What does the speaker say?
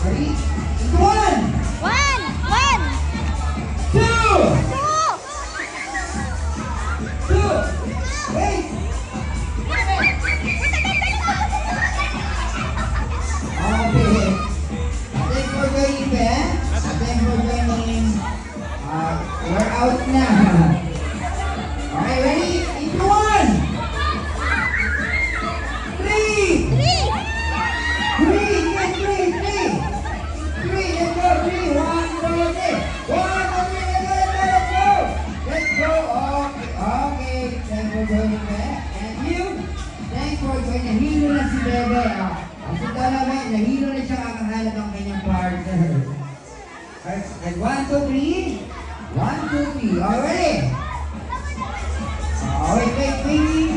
Ready? One! Two! Wait! Okay. Thanks for joining, Ben. Thanks for joining. We're out na. Okay, ready? Into one! Three! Three! Let's go! Three! One, two, three! Let's go! Let's go! Okay. Thanks for joining, Ben. And you? Thanks for joining. Nahilo na si Bebe. Kasi talaga, nahilo na siya kakahanap ng kanyang partner. And 1, 2, 3. 1, 2, 3. All ready? Wait.